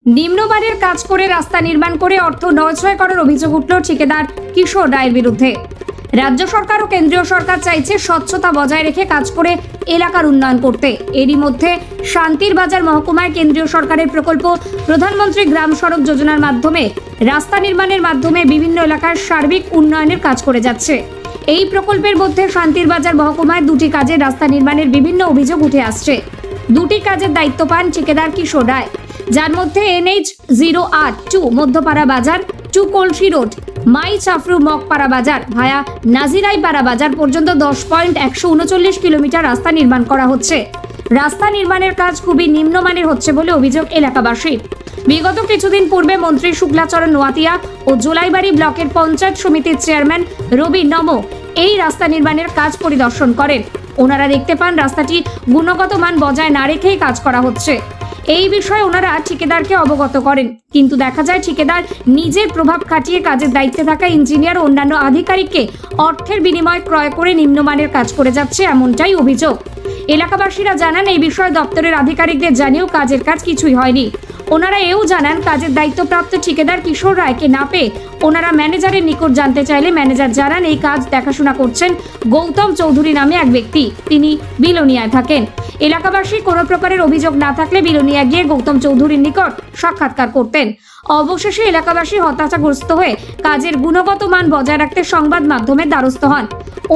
নিম্নমানের কাজ করে রাস্তা নির্মাণ করে অর্থ নয়ছয় করার অভিযোগ উঠল ঠিকাদার কিশোর রায়ের বিরুদ্ধে। রাজ্য সরকার ও কেন্দ্রীয় সরকার চাইছে স্বচ্ছতা বজায় রেখে কাজ করে এলাকার উন্নয়ন করতে। এরই মধ্যে শান্তির বাজার মহকুমায় কেন্দ্রীয় সরকারের প্রকল্প প্রধানমন্ত্রী গ্রাম সড়ক যোজনার মাধ্যমে রাস্তা নির্মাণের মাধ্যমে বিভিন্ন এলাকার সার্বিক উন্নয়নের কাজ করে যাচ্ছে। এই প্রকল্পের মধ্যে শান্তির বাজার মহকুমায় দুটি কাজের রাস্তা নির্মাণের বিভিন্ন অভিযোগ উঠে আসছে। দুটি কাজের দায়িত্ব পান ঠিকাদার কিশোর রায়, যার মধ্যে NH 082 মধ্যপাড়া বাজার টু কলসি রোড মাই চাফরু মগপাড়া বাজার ভায়া নাজিরাইপাড়া বাজার পর্যন্ত 10.139 কিলোমিটার রাস্তা নির্মাণ করা হচ্ছে। রাস্তা নির্মাণের কাজ খুবই নিম্নমানের হচ্ছে বলে অভিযোগ এলাকাবাসীর। বিগত কিছুদিন পূর্বে মন্ত্রী শুক্লাচরণ নোয়াতিয়া ও জোলাইবাড়ি ব্লকের পঞ্চায়েত সমিতির চেয়ারম্যান রবি নমো এই রাস্তা নির্মাণের কাজ পরিদর্শন করেন। ওনারা দেখতে পান রাস্তাটি গুণগত মান বজায় না রেখেই কাজ করা হচ্ছে। এই বিষয়ে ওনারা ঠিকাদারকে অবগত করেন, কিন্তু দেখা যায় ঠিকাদার নিজের প্রভাব খাটিয়ে কাজের দায়িত্বে থাকা ইঞ্জিনিয়ার ও অন্যান্য আধিকারিককে অর্থের বিনিময়ে ক্রয় করে নিম্নমানের কাজ করে যাচ্ছে, এমনটাই অভিযোগ। এলাকাবাসীরা জানান এই বিষয়ে দপ্তরের আধিকারিকদের জানিয়েও কাজের কাজ কিছুই হয়নি। ওনারা এও জানান কাজের দায়িত্বপ্রাপ্ত ঠিকাদার কিশোর রায়কে না পেয়ে ওনারা ম্যানেজারের নিকট জানতে চাইলে ম্যানেজার জানান এই কাজ দেখাশোনা করছেন গৌতম চৌধুরী নামে এক ব্যক্তি, তিনি বিলোনিয়ায় থাকেন। এলাকাবাসী কোনো প্রকারের অভিযোগ না থাকলে বিলোনিয়া গিয়ে গৌতম চৌধুরীর নিকট সাক্ষাৎকার করতেন। অবশেষে এলাকাবাসী হতাশাগ্রস্ত হয়ে কাজের গুণগত মান বজায় রাখতে সংবাদ মাধ্যমের দ্বারস্থ হন।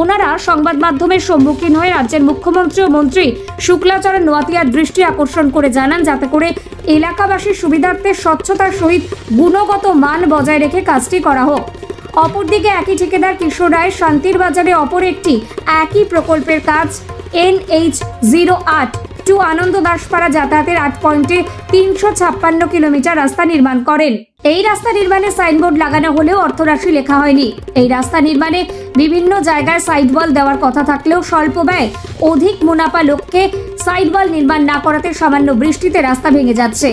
ওনারা সংবাদ মাধ্যমের সম্মুখীন হয়ে রাজ্যের মুখ্যমন্ত্রী ও মন্ত্রী শুক্লাচরণ নোয়াতিয়ার দৃষ্টি আকর্ষণ করে জানান যাতে করে এলাকাবাসীর সুবিধার্থে স্বচ্ছতার সহিত গুণগত মান বজায় রেখে কাজটি করা হোক। অপরদিকে একই ঠিকাদার কিশোর রায় শান্তির বাজারে অপর একটি একই প্রকল্পের কাজ NH 082 আনন্দ দাসপাড়া যাতায়াতের 8.356 কিলোমিটার রাস্তা নির্মাণ করেন। এই রাস্তা নির্মাণে সাইনবোর্ড লাগানো হলেও অর্থরাশি লেখা হয়নি। এই রাস্তা নির্মাণে বিভিন্ন জায়গায় সাইড ওয়াল দেওয়ার কথা থাকলেও স্বল্প ব্যয় অধিক মুনাফা লক্ষ্যে সাইড ওয়াল নির্মাণ না করাতে সামান্য বৃষ্টিতে রাস্তা ভেঙে যাচ্ছে।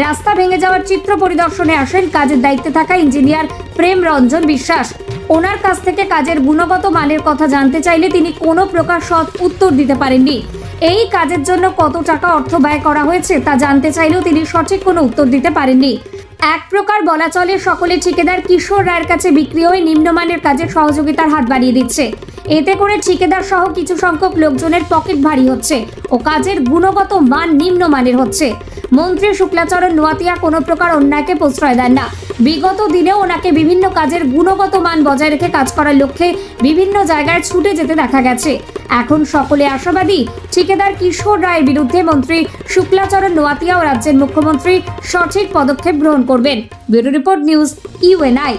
রাস্তা ভেঙে যাওয়ার চিত্র পরিদর্শনে আসেন কাজের দায়িত্বে থাকা ইঞ্জিনিয়ার প্রেম রঞ্জন বিশ্বাস। ওনার কাছ থেকে কাজের গুণগত মানের কথা জানতে চাইলে তিনি কোনো প্রকার সৎ উত্তর দিতে পারেননি। এই কাজের জন্য কত টাকা অর্থ ব্যয় করা হয়েছে তা জানতে চাইলেও তিনি সঠিক কোনো উত্তর দিতে পারেননি। এক প্রকার বলা চলে সকলে ঠিকাদার কিশোর রায়ের কাছে বিক্রি হয়ে নিম্নমানের কাজের সহযোগিতার হাত বাড়িয়ে দিচ্ছে। এতে করে ঠিকাদার সহ কিছু সংখ্যক লোকজনের পকেট ভারী হচ্ছে ও কাজের গুণগত মান নিম্নমানের হচ্ছে। মন্ত্রী শুক্লাচরণ নোয়াতিয়া কোনো প্রকার অন্যায়কে প্রশ্রয় দেন না। বিগত দিনেও ওনাকে বিভিন্ন কাজের গুণগত মান বজায় রেখে কাজ করার লক্ষ্যে বিভিন্ন জায়গায় ছুটে যেতে দেখা গেছে। এখন সকলে আশাবাদী ঠিকাদার কিশোর রায়ের বিরুদ্ধে মন্ত্রী শুক্লাচরণ নোয়াতিয়া ও রাজ্যের মুখ্যমন্ত্রী সঠিক পদক্ষেপ গ্রহণ করবেন। Bureau report, news UNI।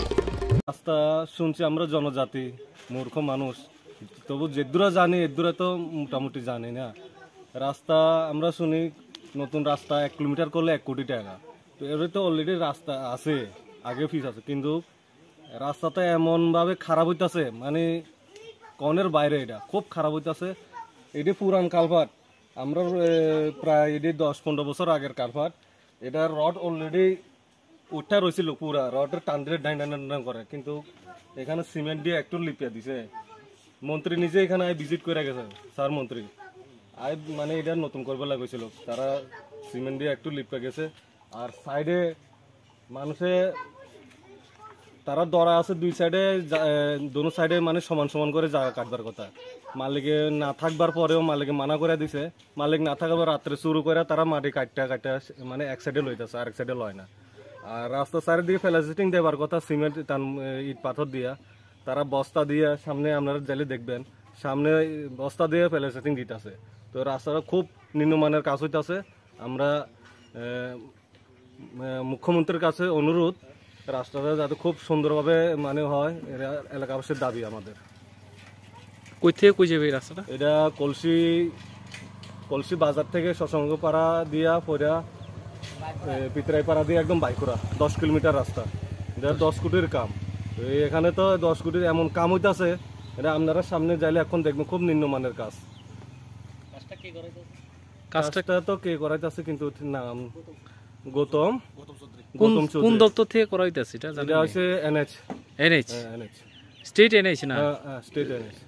রাস্তা শুনছি আমরা জনজাতি মূর্খ মানুষ, তবু যেদূরা জানি এদূরা তো মোটামুটি জানি না। রাস্তা আমরা শুনি নতুন রাস্তা 1 কিলোমিটার করলে 1 কোটি টাকা, তো এর তো অলরেডি রাস্তা আছে, আগে ফিস আছে, কিন্তু রাস্তাটা এমনভাবে খারাপ হইতেছে, মানে কনের বাইরে, এটা খুব খারাপ হইতেছে। এটি পুরান কালভার্ট, আমরা প্রায় এটি 10-15 বছর আগের কালভার্ট। এটা রড অলরেডি উঠা রয়েছিল, পুরা রডের টান দিয়ে ডাইন করে, কিন্তু এখানে সিমেন্ট দিয়ে একটু লিপিয়া দিছে। মন্ত্রী নিজে এখানে ভিজিট করে গেছে, স্যার মন্ত্রী মানে এটা নতুন করবে লাগছিল, তারা সিমেন্ট দিয়ে একটু লিপে গেছে। আর সাইডে মানুষে তারা দরা আছে, দুই সাইডে দোনো সাইডে মানে সমান সমান করে জায়গা কাটবার কথা। মালিকে না থাকবার পরেও মালিকে মানা করে দিছে, মালিক না থাকবার রাত্রে শুরু করে তারা মাটি কাটটা মানে এক সাইডে লইতেছে, আরেক সাইডে লয় না। আর রাস্তা চারিদিকে ফেলাসিটিং দেবার কথা সিমেন্ট ইট পাথর দিয়া, তারা বস্তা দিয়ে সামনে আপনারা যাইলে দেখবেন, সামনে বস্তা দিয়ে ফেলাসিটিং দিতেছে। তো রাস্তাটা খুব নিম্নমানের কাজ হইতেছে। আমরা মুখ্যমন্ত্রীর কাছে অনুরোধ, রাস্তাটা যাতে খুব সুন্দরভাবে মানে হয়, এটা এলাকাবাসীর দাবি আমাদের। কই থেকে কই যাবে এই রাস্তাটা? এটা কলসি বাজার থেকে শশাঙ্কপাড়া দিয়া পড়া পিতরাইপাড়া দিয়ে একদম বাইকুড়া 10 কিলোমিটার রাস্তা। এটা 10 কোটির কাম। এখানে তো 10 কোটির এমন কাম হইতেছে, এটা আপনারা সামনে যাইলে এখন দেখবেন খুব নিম্নমানের কাজ। কাজটা তো কে করাইতেছে কিন্তু নাম গৌতম চৌধুরী। কোন দপ্তর থেকে করাইতেছে এটা? এটা হচ্ছে NH স্টেট NH না? State NH।